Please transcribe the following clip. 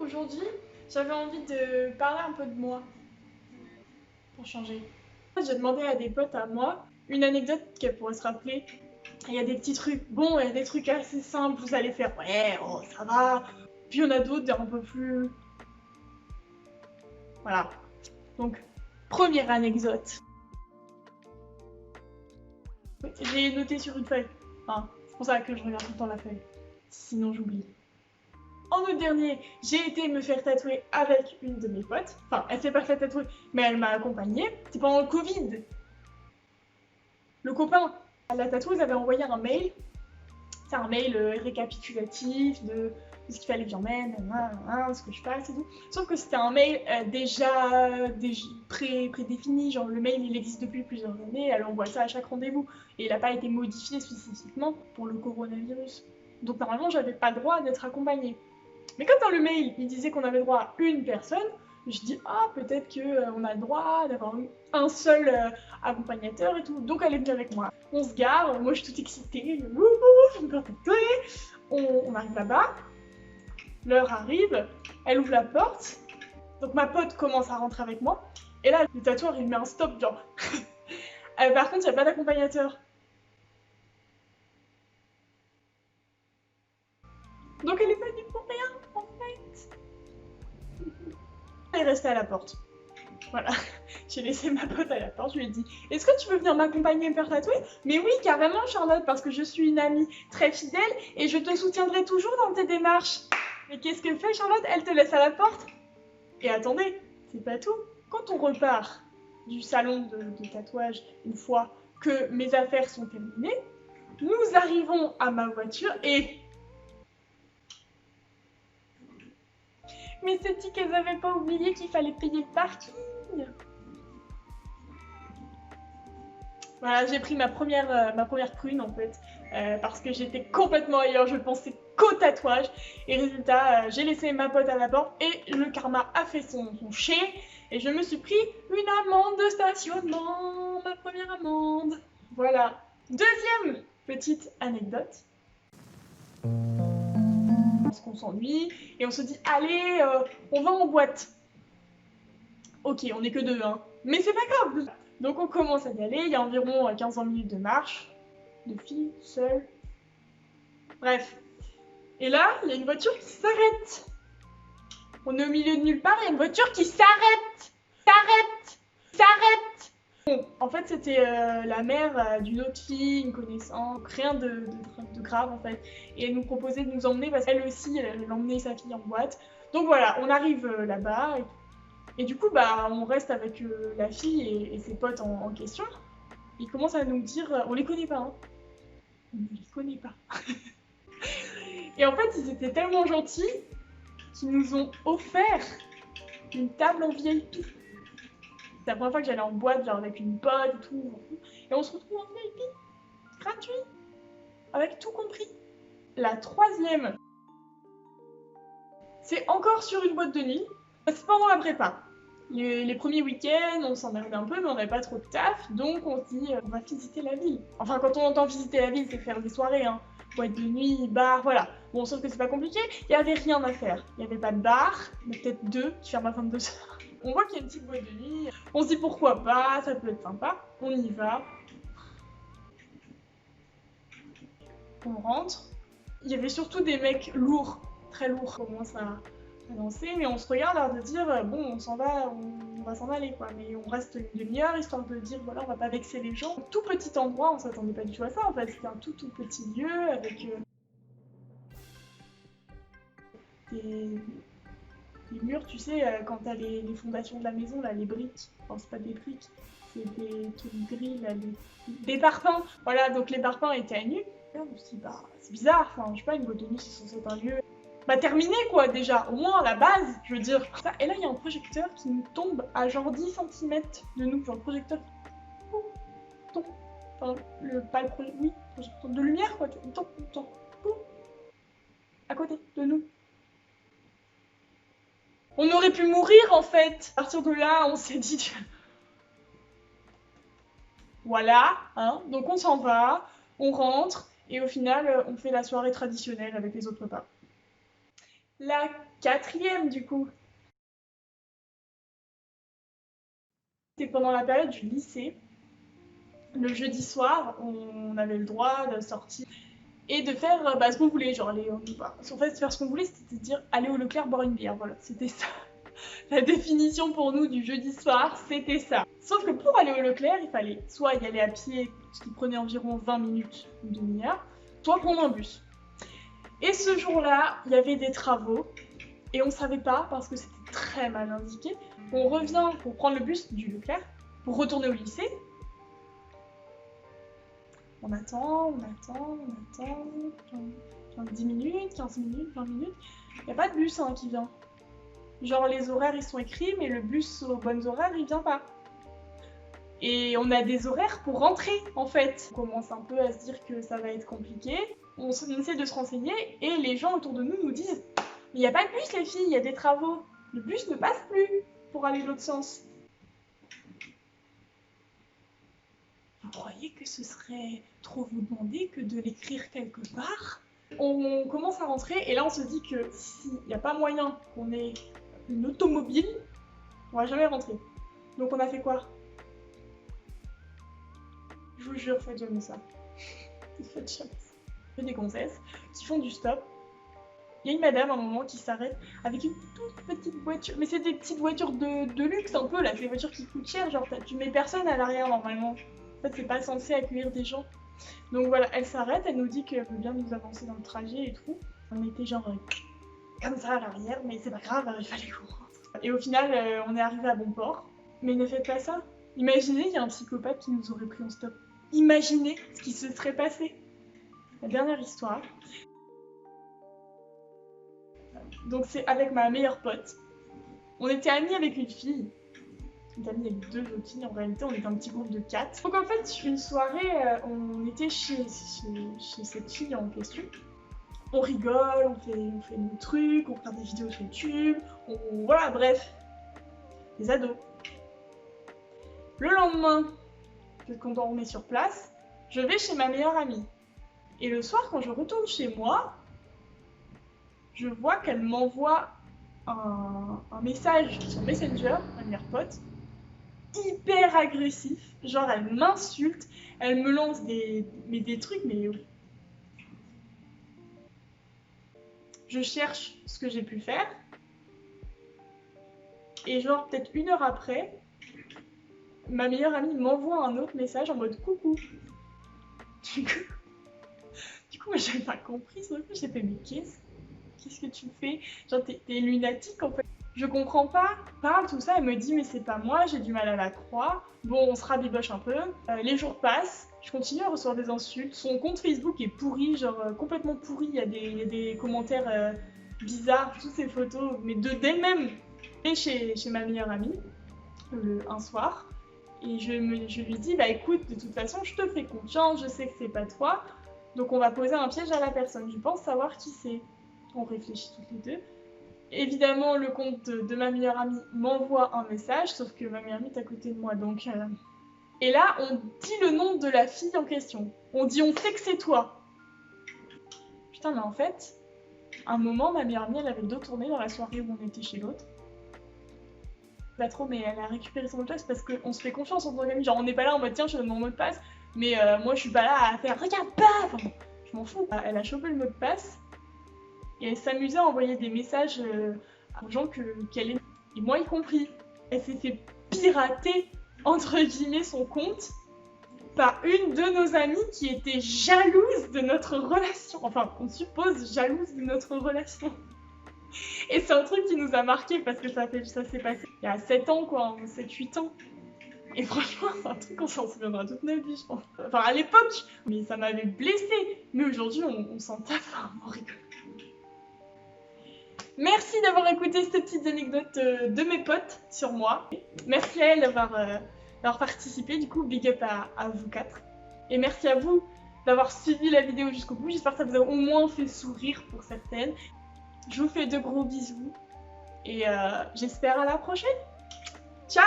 Aujourd'hui, j'avais envie de parler un peu de moi, pour changer. J'ai demandé à des potes à moi une anecdote qu'elles pourraient se rappeler. Il y a des petits trucs, bon, il y a des trucs assez simples, vous allez faire ouais, oh, ça va. Puis il y en a d'autres un peu plus. Voilà. Donc, première anecdote. J'ai noté sur une feuille. Enfin, c'est pour ça que je regarde tout le temps la feuille. Sinon, j'oublie. En août dernier, j'ai été me faire tatouer avec une de mes potes. Enfin, elle s'est pas fait tatouer, mais elle m'a accompagnée. C'était pendant le Covid. Le copain, la tatoueuse avait envoyé un mail. C'est un mail récapitulatif de ce qu'il fallait que j'emmène, ce que je fasse et tout. Sauf que c'était un mail déjà prédéfini, genre le mail il existe depuis plusieurs années, elle envoie ça à chaque rendez-vous. Et il n'a pas été modifié spécifiquement pour le coronavirus. Donc normalement j'avais pas le droit d'être accompagnée. Mais comme dans le mail, il disait qu'on avait droit à une personne, je dis ah peut-être qu'on a le droit d'avoir un seul accompagnateur et tout. Donc elle est venue avec moi. On se gare, moi je suis toute excitée, je me faire tatouer. On arrive là-bas, l'heure arrive, elle ouvre la porte. Donc ma pote commence à rentrer avec moi. Et là, le tatoueur il met un stop genre. Par contre, il n'y a pas d'accompagnateur. Donc elle est venue pour rien en fait. Elle est restée à la porte. Voilà, j'ai laissé ma pote à la porte, je lui ai dit « Est-ce que tu veux venir m'accompagner et me faire tatouer ?» Mais oui, carrément Charlotte, parce que je suis une amie très fidèle et je te soutiendrai toujours dans tes démarches. Mais qu'est-ce que fait Charlotte? Elle te laisse à la porte. Et attendez, c'est pas tout. Quand on repart du salon de tatouage, une fois que mes affaires sont terminées, nous arrivons à ma voiture et... Mais c'est dit qu'elles avaient pas oublié qu'il fallait payer le parking. Voilà, j'ai pris ma première prune en fait, parce que j'étais complètement ailleurs, je pensais qu'au tatouage. Et résultat, j'ai laissé ma pote à la porte et le karma a fait son chai. Et je me suis pris une amende de stationnement, ma première amende. Voilà. Deuxième petite anecdote. Parce qu'on s'ennuie et on se dit, allez, on va en boîte. Ok, on n'est que deux, hein. Mais c'est pas grave. Donc on commence à y aller, il y a environ 15-20 minutes de marche. De filles, seules. Bref. Et là, il y a une voiture qui s'arrête. On est au milieu de nulle part, il y a une voiture qui s'arrête. S'arrête. Bon, en fait, c'était la mère d'une autre fille, une connaissance, rien de grave en fait. Et elle nous proposait de nous emmener parce qu'elle aussi, elle emmenait sa fille en boîte. Donc voilà, on arrive là-bas. Et du coup, bah, on reste avec la fille et ses potes en question. Ils commencent à nous dire, on les connaît pas, hein. On ne les connaît pas. Et en fait, ils étaient tellement gentils qu'ils nous ont offert une table en VIP. C'est la première fois que j'allais en boîte, genre avec une pote et tout. Et on se retrouve en VIP, gratuit, avec tout compris. La troisième, c'est encore sur une boîte de nuit. C'est pendant la prépa. Les premiers week-ends, on s'emmerdait un peu, mais on n'avait pas trop de taf, donc on se dit, on va visiter la ville. Enfin, quand on entend visiter la ville, c'est faire des soirées, hein. Boîte de nuit, bar, voilà. Bon, sauf que c'est pas compliqué, il y avait rien à faire. Il y avait pas de bar, mais peut-être deux qui ferment à 22h. On voit qu'il y a une petite boîte de nuit, on se dit pourquoi pas, ça peut être sympa, on y va. On rentre. Il y avait surtout des mecs lourds, très lourds. On commence à danser, mais on se regarde à de dire bon, on s'en va, on va s'en aller quoi. Mais on reste une demi-heure histoire de dire voilà, on va pas vexer les gens. Tout petit endroit, on s'attendait pas du tout à ça en fait. C'était un tout petit lieu avec des murs, tu sais, quand t'as les fondations de la maison, là, les briques. Enfin, c'est pas des briques, c'est des trucs gris, là, des parpaings. Voilà, donc les parpaings étaient à nu. Et on se dit bah, c'est bizarre, enfin, je sais pas, une boîte de nuit, c'est censé être un lieu bah terminé quoi déjà, au moins la base, je veux dire. Et là il y a un projecteur qui nous tombe à genre 10 cm de nous, genre le projecteur qui tombe, enfin pas le projecteur, oui, projecteur de lumière quoi, il tombe, à côté de nous. On aurait pu mourir en fait. À partir de là, on s'est dit voilà, hein, donc on s'en va, on rentre et au final on fait la soirée traditionnelle avec les autres repas. La quatrième du coup. C'était pendant la période du lycée. Le jeudi soir, on avait le droit de sortir et de faire ce qu'on voulait. Genre, en fait, faire ce qu'on voulait, c'était dire aller au Leclerc boire une bière. Voilà, c'était ça. La définition pour nous du jeudi soir, c'était ça. Sauf que pour aller au Leclerc, il fallait soit y aller à pied, ce qui prenait environ 20 minutes, une demi-heure, soit prendre un bus. Et ce jour-là, il y avait des travaux et on savait pas parce que c'était très mal indiqué. On revient pour prendre le bus du Leclerc pour retourner au lycée. On attend, 10 minutes, 15 minutes, 20 minutes. Il n'y a pas de bus qui vient. Genre les horaires ils sont écrits, mais le bus aux bonnes horaires il vient pas. Et on a des horaires pour rentrer en fait. On commence un peu à se dire que ça va être compliqué. On essaie de se renseigner et les gens autour de nous disent « Mais il n'y a pas de bus les filles, il y a des travaux. Le bus ne passe plus pour aller de l'autre sens. » Vous croyez que ce serait trop vous demander que de l'écrire quelque part? On commence à rentrer et là on se dit que s'il n'y a pas moyen qu'on ait une automobile, on va jamais rentrer. Donc on a fait quoi? Je vous jure, faites jamais ça. Faites jamais ça. Il y a des gonzesses qui font du stop. Il y a une madame à un moment qui s'arrête avec une toute petite voiture. Mais c'est des petites voitures de luxe un peu là, c'est des voitures qui coûtent cher, genre tu mets personne à l'arrière normalement. En fait c'est pas censé accueillir des gens. Donc voilà, elle s'arrête, elle nous dit qu'elle veut bien nous avancer dans le trajet et tout. On était genre comme ça à l'arrière, mais c'est pas grave, il fallait qu'on rentre. Et au final, on est arrivé à bon port. Mais ne faites pas ça. Imaginez, il y a un psychopathe qui nous aurait pris en stop. Imaginez ce qui se serait passé. La dernière histoire. Donc c'est avec ma meilleure pote. On était amis avec une fille. On était amis avec 2 autres filles, en réalité on était un petit groupe de 4. Donc en fait, une soirée, on était chez cette fille en question. On rigole, on fait nos trucs, on regarde des vidéos sur YouTube, voilà, bref. Des ados. Le lendemain, quand on remet sur place, je vais chez ma meilleure amie. Et le soir, quand je retourne chez moi, je vois qu'elle m'envoie un message sur Messenger, ma meilleure pote, hyper agressif. Genre, elle m'insulte, elle me lance des trucs, mais... Je cherche ce que j'ai pu faire. Et genre, peut-être 1 heure après, ma meilleure amie m'envoie un autre message en mode coucou. Du coup, moi j'avais pas compris. Sur le coup, j'ai fait mais qu'est-ce que tu fais? Genre, t'es lunatique en fait. Je comprends pas. Parle, tout ça, elle me dit mais c'est pas moi, j'ai du mal à la croire. Bon, on se rabiboche un peu. Les jours passent. Je continue à recevoir des insultes. Son compte Facebook est pourri, genre complètement pourri. Il y a des commentaires bizarres, toutes ces photos, mais d'elle-même. Et chez ma meilleure amie, un soir, et je lui dis bah écoute, de toute façon, je te fais confiance, je sais que c'est pas toi, donc on va poser un piège à la personne. Je pense savoir qui c'est. On réfléchit toutes les deux. Évidemment, le compte de ma meilleure amie m'envoie un message, sauf que ma meilleure amie est à côté de moi, donc... Et là, on dit le nom de la fille en question. On dit, on sait que c'est toi. Putain, mais en fait, à un moment, ma meilleure amie, elle avait le dos tourné dans la soirée où on était chez l'autre. Pas trop, mais elle a récupéré son mot de passe parce qu'on se fait confiance en tant qu'amis. Genre, on n'est pas là en mode, tiens, je te donne mon mot de passe, mais moi, je suis pas là à faire, regarde pas. Enfin, je m'en fous. Elle a chopé le mot de passe et elle s'amusait à envoyer des messages aux gens qu'elle aimait. Et moi y compris. Elle s'est fait pirater, entre guillemets, son compte par une de nos amies qui était jalouse de notre relation. Enfin, on suppose jalouse de notre relation. Et c'est un truc qui nous a marqué parce que ça s'est passé il y a 7 ans, quoi, 7-8 ans. Et franchement, c'est un truc qu'on s'en souviendra toute notre vie, je pense. Enfin, à l'époque, mais ça m'avait blessée. Mais aujourd'hui, on s'en tape, on rigole. Merci d'avoir écouté ces petites anecdotes de mes potes sur moi. Merci à elles d'avoir participé, du coup, big up à vous 4. Et merci à vous d'avoir suivi la vidéo jusqu'au bout. J'espère que ça vous a au moins fait sourire pour certaines. Je vous fais de gros bisous et j'espère à la prochaine. Ciao!